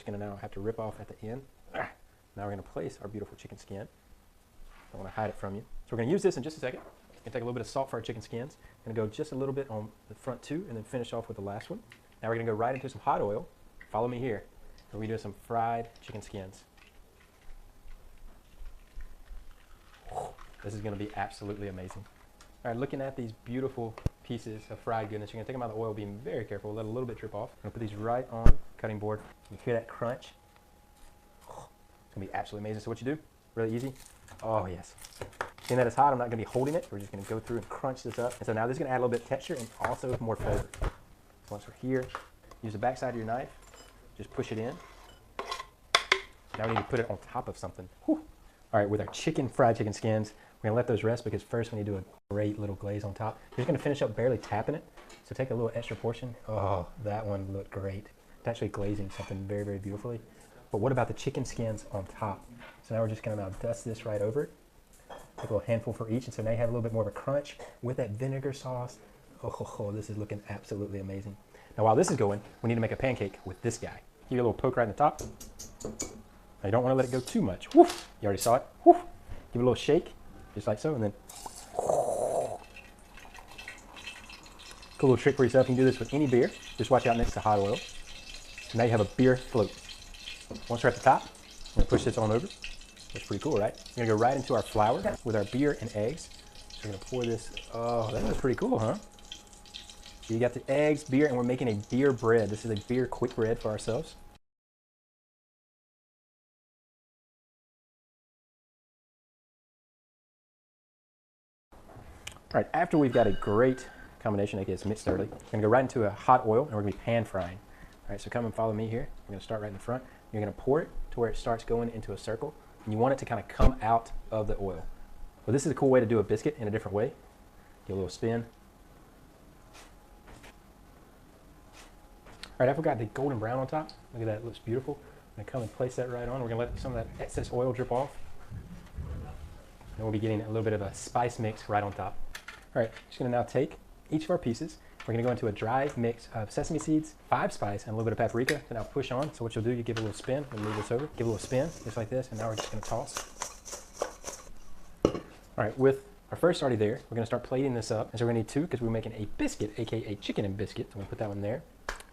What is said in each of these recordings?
Just gonna now have to rip off at the end. Now we're gonna place our beautiful chicken skin. I want to hide it from you. So we're gonna use this in just a second. We're gonna take a little bit of salt for our chicken skins. Gonna go just a little bit on the front two and then finish off with the last one. Now we're gonna go right into some hot oil. Follow me here. And we're gonna do some fried chicken skins. This is gonna be absolutely amazing. All right, looking at these beautiful pieces of fried goodness, you're gonna take them out of the oil, being very careful, let a little bit drip off. I'm gonna put these right on cutting board. You hear that crunch? It's gonna be absolutely amazing. So what you do, really easy. Oh yes. Seeing that it's hot, I'm not gonna be holding it. We're just gonna go through and crunch this up. And so now this is gonna add a little bit of texture and also more flavor. So once we're here, use the back side of your knife, just push it in. Now we need to put it on top of something. Whew. All right, with our fried chicken skins, we're gonna let those rest because first we need to do a great little glaze on top. You're just gonna finish up barely tapping it. So take a little extra portion. Oh, that one looked great. It's actually glazing something very, very beautifully. But what about the chicken skins on top? So now we're just gonna now dust this right over it. Take a little handful for each, and so now you have a little bit more of a crunch with that vinegar sauce. Oh, this is looking absolutely amazing. Now while this is going, we need to make a pancake with this guy. Give you a little poke right in the top. Now you don't want to let it go too much. Woof! You already saw it. Woof! Give it a little shake, just like so, and then cool little trick for yourself. You can do this with any beer. Just watch out next to hot oil. So now you have a beer float. Once we're at the top, I'm gonna push this on over. That's pretty cool, right? We're gonna go right into our flour with our beer and eggs. So we're gonna pour this. Oh, that was pretty cool, huh? So you got the eggs, beer, and we're making a beer bread. This is a beer quick bread for ourselves. All right, after we've got a great combination, aka it's mixed thoroughly, we're gonna go right into a hot oil and we're gonna be pan frying. All right, so come and follow me here. We're gonna start right in the front. You're gonna pour it to where it starts going into a circle, and you want it to kind of come out of the oil. Well, this is a cool way to do a biscuit in a different way. Give a little spin. All right, I forgot the golden brown on top. Look at that, it looks beautiful. I'm gonna come and place that right on. We're gonna let some of that excess oil drip off. And we'll be getting a little bit of a spice mix right on top. All right, just gonna now take each of our pieces. We're gonna go into a dry mix of sesame seeds, 5 spice, and a little bit of paprika to now push on. So what you'll do, you give it a little spin, and move this over, give it a little spin, just like this, and now we're just gonna toss. All right, with our first already there, we're gonna start plating this up. And so we're gonna need 2 because we're making a biscuit, AKA chicken and biscuit. So we're gonna put that one there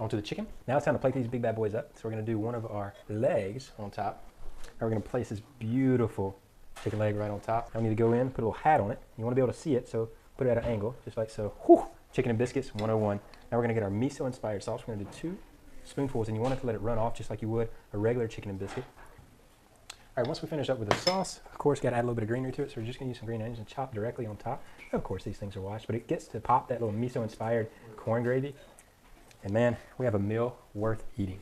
onto the chicken. Now it's time to plate these big bad boys up. So we're gonna do one of our legs on top. And we're gonna place this beautiful chicken leg right on top. Now we need to go in, put a little hat on it. You wanna be able to see it, so put it at an angle, just like so. Whew. Chicken and biscuits 101. Now we're gonna get our miso inspired sauce. We're gonna do 2 spoonfuls, and you want it to let it run off just like you would a regular chicken and biscuit. All right, once we finish up with the sauce, of course, gotta add a little bit of greenery to it, so we're just gonna use some green onions and chop directly on top. Of course, these things are washed, but it gets to pop that little miso inspired corn gravy. And man, we have a meal worth eating.